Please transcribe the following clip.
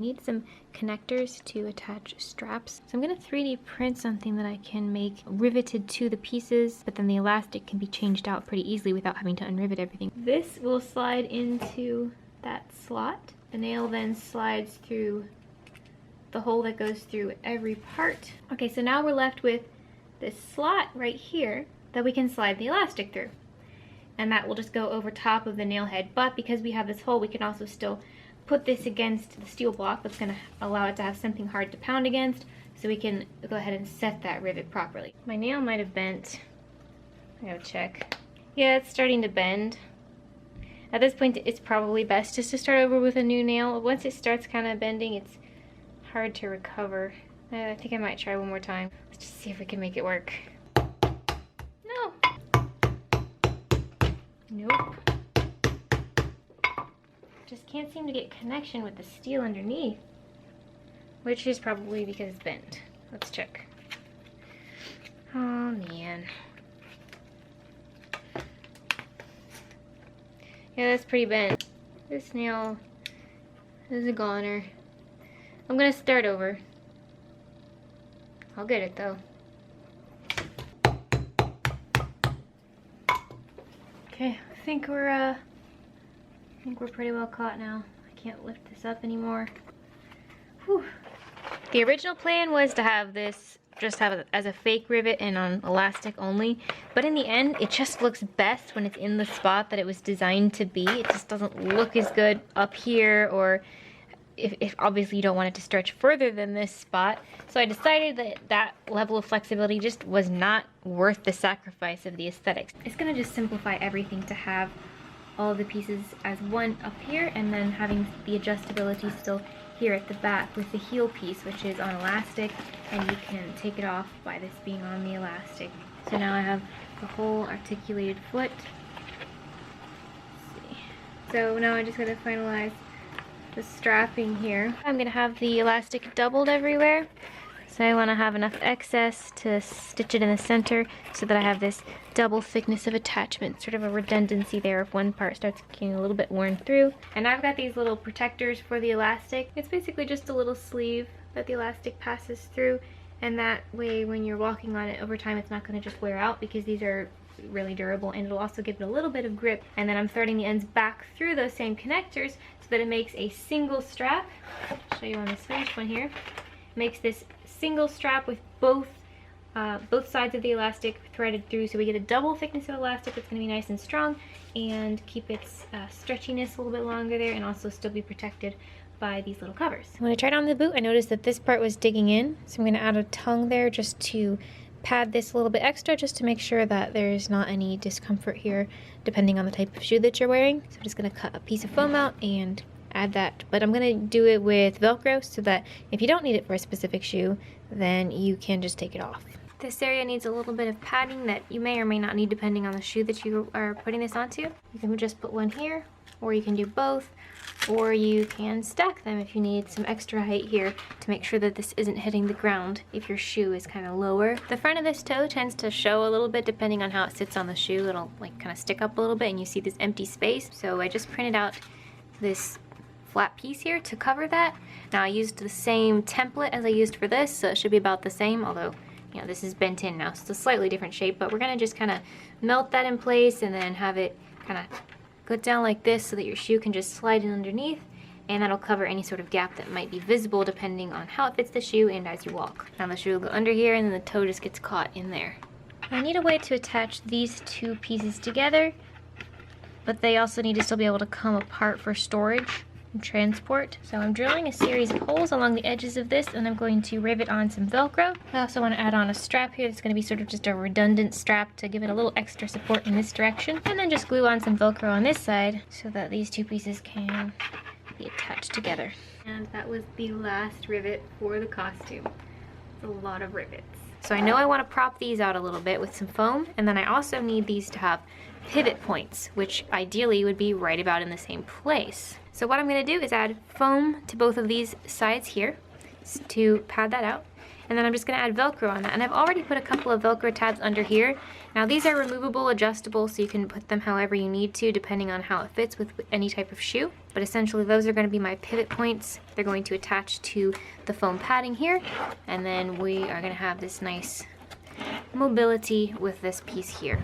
Need some connectors to attach straps. So I'm gonna 3D print something that I can make riveted to the pieces, but then the elastic can be changed out pretty easily without having to unrivet everything. This will slide into that slot. The nail then slides through the hole that goes through every part. Okay, so now we're left with this slot right here that we can slide the elastic through. And that will just go over top of the nail head. But because we have this hole, we can also still put this against the steel block that's going to allow it to have something hard to pound against, so we can go ahead and set that rivet properly. My nail might have bent. I gotta check. Yeah, it's starting to bend. At this point, it's probably best just to start over with a new nail. Once it starts kind of bending, it's hard to recover. I think I might try one more time. Let's just see if we can make it work. No. Nope. Just can't seem to get connection with the steel underneath, which is probably because it's bent. Let's check. Oh man. Yeah, that's pretty bent. This nail is a goner. I'm gonna start over. I'll get it though. Okay, I think we're pretty well caught now. I can't lift this up anymore. Whew. The original plan was to have this just have it as a fake rivet and on elastic only, but in the end it just looks best when it's in the spot that it was designed to be. It just doesn't look as good up here, or if obviously you don't want it to stretch further than this spot. So I decided that that level of flexibility just was not worth the sacrifice of the aesthetics. It's gonna just simplify everything to have all of the pieces as one up here, and then having the adjustability still here at the back with the heel piece, which is on elastic, and you can take it off by this being on the elastic. So now I have the whole articulated foot. Let's see. So now I just gotta finalize the strapping here. I'm gonna have the elastic doubled everywhere. So I want to have enough excess to stitch it in the center so that I have this double thickness of attachment, sort of a redundancy there if one part starts getting a little bit worn through. And I've got these little protectors for the elastic. It's basically just a little sleeve that the elastic passes through, and that way when you're walking on it over time it's not going to just wear out, because these are really durable, and it'll also give it a little bit of grip. And then I'm threading the ends back through those same connectors so that it makes a single strap. I'll show you on this finished one here. Makes this single strap with both sides of the elastic threaded through, so we get a double thickness of elastic that's going to be nice and strong and keep its stretchiness a little bit longer there, and also still be protected by these little covers. When I tried on the boot, I noticed that this part was digging in, so I'm going to add a tongue there just to pad this a little bit extra, just to make sure that there's not any discomfort here depending on the type of shoe that you're wearing. So I'm just going to cut a piece of foam out and add that, but I'm gonna do it with Velcro so that if you don't need it for a specific shoe, then you can just take it off. This area needs a little bit of padding that you may or may not need depending on the shoe that you are putting this onto. You can just put one here, or you can do both, or you can stack them if you need some extra height here to make sure that this isn't hitting the ground if your shoe is kind of lower. The front of this toe tends to show a little bit depending on how it sits on the shoe. It'll like kind of stick up a little bit and you see this empty space. So I just printed out this flat piece here to cover that. Now I used the same template as I used for this, so it should be about the same, although you know this is bent in now, so it's a slightly different shape. But we're gonna just kind of melt that in place and then have it kind of go down like this so that your shoe can just slide in underneath, and that'll cover any sort of gap that might be visible depending on how it fits the shoe and as you walk. Now the shoe will go under here and then the toe just gets caught in there. I need a way to attach these two pieces together, but they also need to still be able to come apart for storage and transport. So I'm drilling a series of holes along the edges of this, and I'm going to rivet on some Velcro. I also want to add on a strap here that's going to be sort of just a redundant strap to give it a little extra support in this direction, and then just glue on some Velcro on this side so that these two pieces can be attached together. And that was the last rivet for the costume. It's a lot of rivets. So I know I want to prop these out a little bit with some foam, and then I also need these to have pivot points, which ideally would be right about in the same place. So what I'm going to do is add foam to both of these sides here to pad that out, And then I'm just gonna add Velcro on that. And I've already put a couple of Velcro tabs under here. Now these are removable, adjustable, so you can put them however you need to, depending on how it fits with any type of shoe. But essentially those are gonna be my pivot points. They're going to attach to the foam padding here. And then we are gonna have this nice mobility with this piece here.